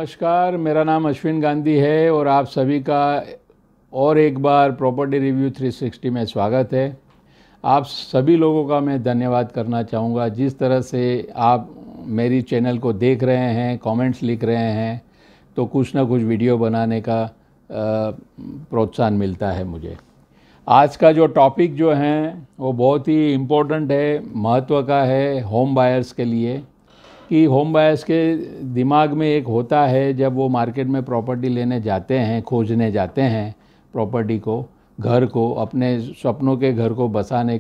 नमस्कार, मेरा नाम अश्विन गांधी है और आप सभी का और एक बार प्रॉपर्टी रिव्यू 360 में स्वागत है। आप सभी लोगों का मैं धन्यवाद करना चाहूँगा जिस तरह से आप मेरी चैनल को देख रहे हैं, कमेंट्स लिख रहे हैं, तो कुछ ना कुछ वीडियो बनाने का प्रोत्साहन मिलता है मुझे। आज का जो टॉपिक जो है वो बहुत ही इम्पोर्टेंट है, महत्व का है होम बायर्स के लिए कि होम बायर्स के दिमाग में एक होता है जब वो मार्केट में प्रॉपर्टी लेने जाते हैं, खोजने जाते हैं प्रॉपर्टी को, घर को, अपने सपनों के घर को बसाने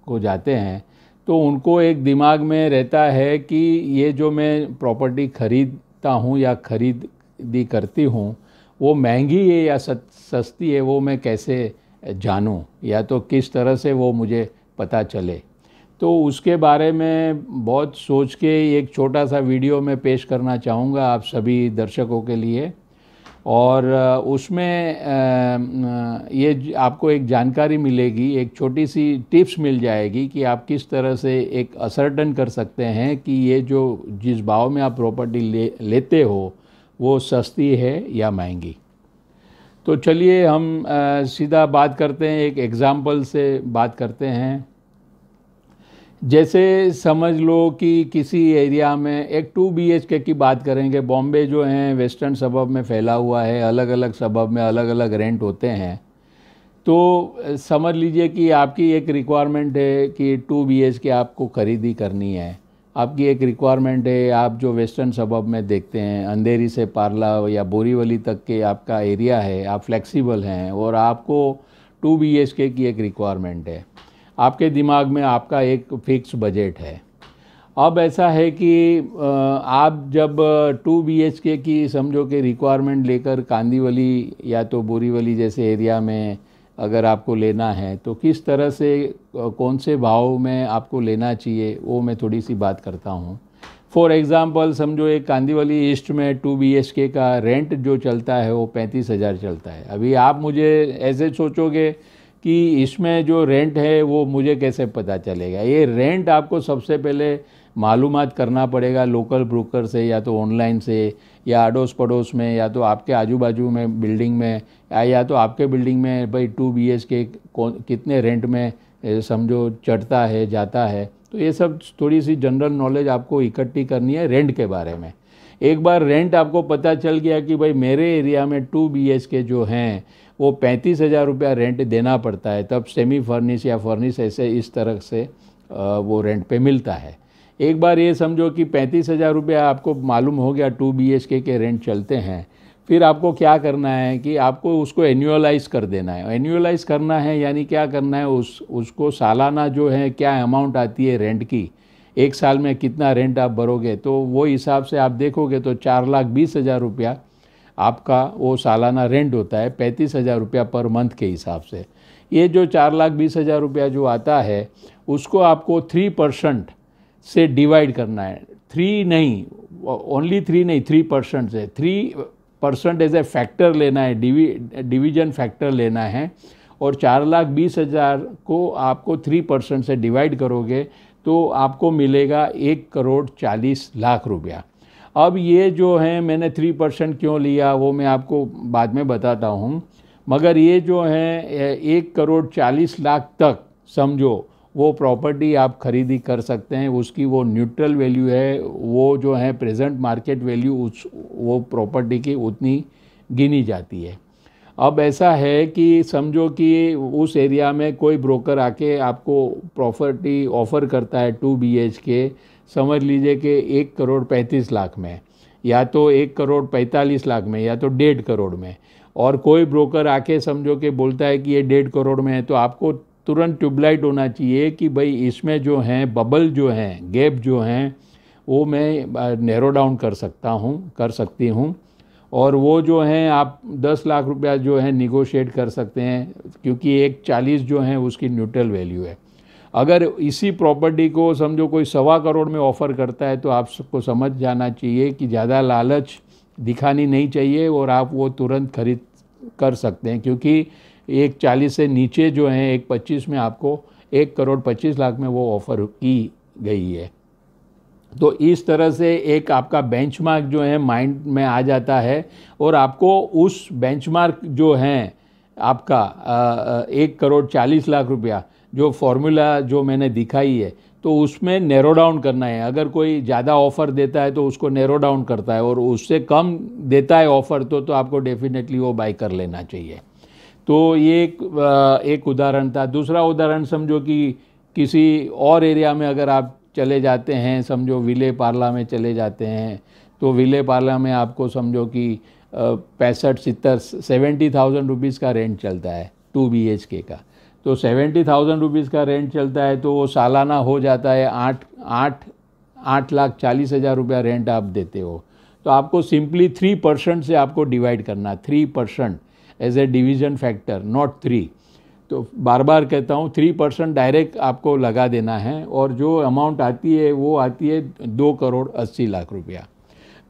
को जाते हैं, तो उनको एक दिमाग में रहता है कि ये जो मैं प्रॉपर्टी ख़रीदता हूँ या खरीदी करती हूँ वो महंगी है या सस्ती है, वो मैं कैसे जानूँ, या तो किस तरह से वो मुझे पता चले। तो उसके बारे में बहुत सोच के एक छोटा सा वीडियो मैं पेश करना चाहूँगा आप सभी दर्शकों के लिए। और उसमें ये आपको एक जानकारी मिलेगी, एक छोटी सी टिप्स मिल जाएगी कि आप किस तरह से एक असर्टन कर सकते हैं कि ये जो जिस भाव में आप प्रॉपर्टी लेते हो वो सस्ती है या महंगी। तो चलिए हम सीधा बात करते हैं, एक एग्ज़ाम्पल से बात करते हैं। जैसे समझ लो कि किसी एरिया में एक 2 BHK की बात करेंगे। बॉम्बे जो है वेस्टर्न सबब में फैला हुआ है, अलग अलग सबब में अलग अलग रेंट होते हैं। तो समझ लीजिए कि आपकी एक रिक्वायरमेंट है कि 2 BHK आपको ख़रीदी करनी है, आपकी एक रिक्वायरमेंट है। आप जो वेस्टर्न सबब में देखते हैं, अंधेरी से पारला या बोरीवली तक के आपका एरिया है, आप फ्लेक्सिबल हैं और आपको 2 BHK की एक रिक्वायरमेंट है, आपके दिमाग में आपका एक फ़िक्स बजट है। अब ऐसा है कि आप जब 2 BHK की समझो कि रिक्वायरमेंट लेकर कांदीवली या तो बोरीवली जैसे एरिया में अगर आपको लेना है तो किस तरह से कौन से भाव में आपको लेना चाहिए वो मैं थोड़ी सी बात करता हूँ। फॉर एग्ज़ाम्पल समझो एक कांदीवली ईस्ट में 2 BHK का रेंट जो चलता है वो 35,000 चलता है। अभी आप मुझे ऐसे सोचोगे कि इसमें जो रेंट है वो मुझे कैसे पता चलेगा। ये रेंट आपको सबसे पहले मालूमात करना पड़ेगा लोकल ब्रोकर से, या तो ऑनलाइन से, या अड़ोस पड़ोस में, या तो आपके आजू बाजू में बिल्डिंग में, या तो आपके बिल्डिंग में भाई 2 BHK कितने रेंट में समझो चढ़ता है जाता है। तो ये सब थोड़ी सी जनरल नॉलेज आपको इकट्ठी करनी है रेंट के बारे में। एक बार रेंट आपको पता चल गया कि भाई मेरे एरिया में 2 BHK जो हैं वो 35,000 रुपया रेंट देना पड़ता है, तब सेमी फर्निश या फर्निश ऐसे इस तरह से वो रेंट पे मिलता है। एक बार ये समझो कि 35,000 रुपया आपको मालूम हो गया 2 BHK के रेंट चलते हैं, फिर आपको क्या करना है कि आपको उसको एनुअलाइज कर देना है। एनुअलाइज करना है यानी क्या करना है, उसको सालाना जो है क्या अमाउंट आती है रेंट की, एक साल में कितना रेंट आप भरोगे, तो वो हिसाब से आप देखोगे तो 4,20,000 रुपया आपका वो सालाना रेंट होता है, 35,000 रुपया पर मंथ के हिसाब से। ये जो 4,20,000 रुपया जो आता है उसको आपको 3% से डिवाइड करना है। 3 नहीं, ओनली 3 नहीं, 3% से 3% एज ए फैक्टर लेना है, डिवीजन फैक्टर लेना है। और 4,20,000 को आपको 3% से डिवाइड करोगे तो आपको मिलेगा 1,40,00,000 रुपया। अब ये जो है मैंने 3% क्यों लिया वो मैं आपको बाद में बताता हूँ, मगर ये जो है 1,40,00,000 तक समझो वो प्रॉपर्टी आप खरीदी कर सकते हैं। उसकी वो न्यूट्रल वैल्यू है, वो जो है प्रेजेंट मार्केट वैल्यू वो प्रॉपर्टी की उतनी गिनी जाती है। अब ऐसा है कि समझो कि उस एरिया में कोई ब्रोकर आके आपको प्रॉपर्टी ऑफ़र करता है 2 BHK, समझ लीजिए कि 1,35,00,000 में, या तो 1,45,00,000 में, या तो 1.5 करोड़ में। और कोई ब्रोकर आके समझो कि बोलता है कि ये 1.5 करोड़ में है, तो आपको तुरंत ट्यूबलाइट होना चाहिए कि भाई इसमें जो हैं बबल जो हैं, गैप जो हैं, वो मैं नैरो डाउन कर सकती हूँ। और वो जो हैं आप 10 लाख रुपया जो है निगोशिएट कर सकते हैं, क्योंकि 1,40 जो है उसकी न्यूट्रल वैल्यू है। अगर इसी प्रॉपर्टी को समझो कोई 1.25 करोड़ में ऑफ़र करता है तो आपको समझ जाना चाहिए कि ज़्यादा लालच दिखानी नहीं चाहिए और आप वो तुरंत खरीद कर सकते हैं, क्योंकि 1,40 से नीचे जो है 1,25 में आपको 1,25,00,000 में वो ऑफ़र की गई है। तो इस तरह से एक आपका बेंचमार्क जो है माइंड में आ जाता है, और आपको उस बेंचमार्क जो है आपका 1,40,00,000 जो फॉर्मूला जो मैंने दिखाई है, तो उसमें नैरो डाउन करना है। अगर कोई ज़्यादा ऑफ़र देता है तो उसको नैरो डाउन करता है, और उससे कम देता है ऑफ़र तो आपको डेफिनेटली वो बाई कर लेना चाहिए। तो ये एक उदाहरण था। दूसरा उदाहरण समझो कि किसी और एरिया में अगर आप चले जाते हैं, समझो विले पार्ला में चले जाते हैं, तो विले पार्ला में आपको समझो कि 65-70 रुपीज़ का रेंट चलता है 2 BHK का। तो 70,000 रुपीज़ का रेंट चलता है, तो वो सालाना हो जाता है 8,40,000 रुपया रेंट आप देते हो। तो आपको सिंपली 3% से आपको डिवाइड करना, 3% as a division factor, not 3। तो बार बार कहता हूँ 3% डायरेक्ट आपको लगा देना है, और जो अमाउंट आती है वो आती है 2,80,00,000 रुपया।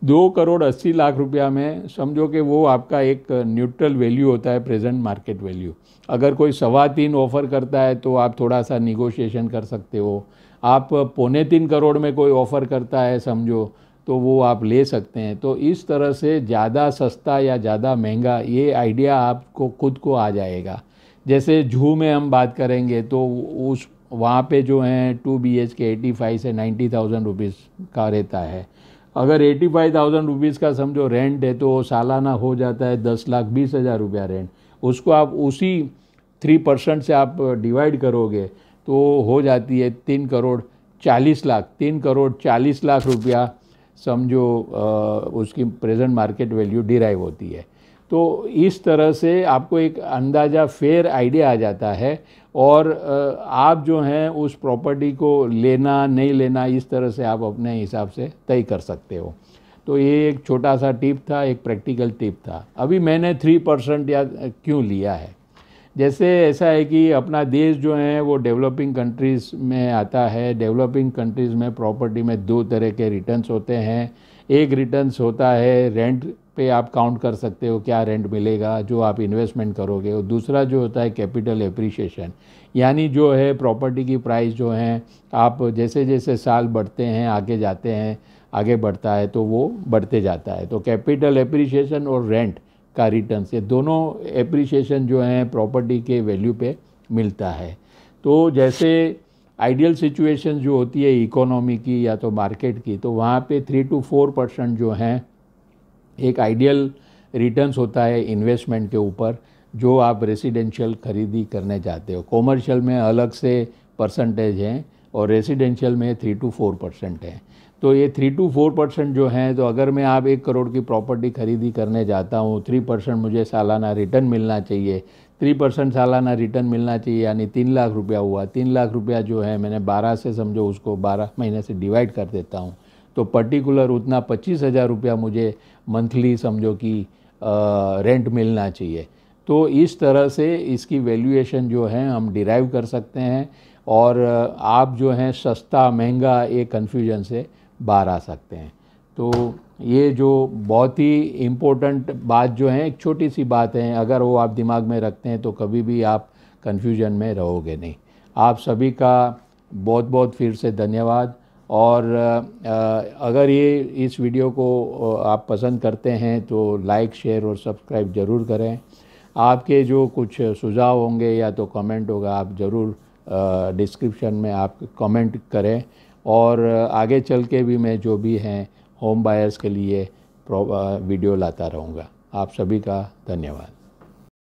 2,80,00,000 रुपया में समझो कि वो आपका एक न्यूट्रल वैल्यू होता है, प्रेजेंट मार्केट वैल्यू। अगर कोई 3.25 ऑफ़र करता है तो आप थोड़ा सा निगोशिएशन कर सकते हो। आप 3.25 करोड़ में कोई ऑफ़र करता है समझो, तो वो आप ले सकते हैं। तो इस तरह से ज़्यादा सस्ता या ज़्यादा महंगा, ये आइडिया आपको खुद को आ जाएगा। जैसे जूहू में हम बात करेंगे तो उस वहाँ पे जो हैं 2 BHK 85 से 90,000 रुपीज़ का रहता है। अगर 85,000 रुपीज़ का समझो रेंट है, तो सालाना हो जाता है 10,20,000 रुपया रेंट। उसको आप उसी 3% से आप डिवाइड करोगे तो हो जाती है 3,40,00,000, 3,40,00,000 रुपया समझो उसकी प्रेजेंट मार्केट वैल्यू डिराइव होती है। तो इस तरह से आपको एक अंदाज़ा फेयर आइडिया आ जाता है, और आप जो हैं उस प्रॉपर्टी को लेना नहीं लेना, इस तरह से आप अपने हिसाब से तय कर सकते हो। तो ये एक छोटा सा टिप था, एक प्रैक्टिकल टिप था। अभी मैंने 3% या क्यों लिया है, जैसे ऐसा है कि अपना देश जो है वो डेवलपिंग कंट्रीज़ में आता है। डेवलपिंग कंट्रीज़ में प्रॉपर्टी में 2 तरह के रिटर्न्स होते हैं। एक रिटर्न्स होता है रेंट पे, आप काउंट कर सकते हो क्या रेंट मिलेगा जो आप इन्वेस्टमेंट करोगे, और दूसरा जो होता है कैपिटल एप्रिशिएशन, यानी जो है प्रॉपर्टी की प्राइस जो है आप जैसे जैसे साल बढ़ते हैं आगे जाते हैं, आगे बढ़ता है तो वो बढ़ते जाता है। तो कैपिटल एप्रिशिएशन और रेंट का रिटर्न, ये दोनों एप्रिशिएशन जो हैं प्रॉपर्टी के वैल्यू पे मिलता है। तो जैसे आइडियल सिचुएशन जो होती है इकोनॉमी की या तो मार्केट की, तो वहाँ पे 3 to 4% जो हैं एक आइडियल रिटर्न्स होता है इन्वेस्टमेंट के ऊपर, जो आप रेसिडेंशियल खरीदी करने जाते हो। कॉमर्शियल में अलग से परसेंटेज हैं, और रेसिडेंशियल में 3 to 4% है। तो ये 3 to 4% जो हैं, तो अगर मैं आप 1 करोड़ की प्रॉपर्टी खरीदी करने जाता हूँ, 3% मुझे सालाना रिटर्न मिलना चाहिए। 3% सालाना रिटर्न मिलना चाहिए, यानी 3 लाख रुपया हुआ। 3 लाख रुपया जो है मैंने 12 से समझो उसको 12 महीने से डिवाइड कर देता हूँ, तो पर्टिकुलर उतना 25,000 रुपया मुझे मंथली समझो कि रेंट मिलना चाहिए। तो इस तरह से इसकी वैल्यूएशन जो है हम डिराइव कर सकते हैं, और आप जो हैं सस्ता महंगा ये कन्फ्यूजन से बाहर आ सकते हैं। तो ये जो बहुत ही इम्पोर्टेंट बात जो है, एक छोटी सी बात है, अगर वो आप दिमाग में रखते हैं तो कभी भी आप कन्फ्यूजन में रहोगे नहीं। आप सभी का बहुत बहुत फिर से धन्यवाद। और अगर ये इस वीडियो को आप पसंद करते हैं तो लाइक शेयर और सब्सक्राइब ज़रूर करें। आपके जो कुछ सुझाव होंगे या तो कमेंट होगा, आप ज़रूर डिस्क्रिप्शन में आप कमेंट करें, और आगे चल के भी मैं जो भी हैं होम बायर्स के लिए वीडियो लाता रहूँगा। आप सभी का धन्यवाद।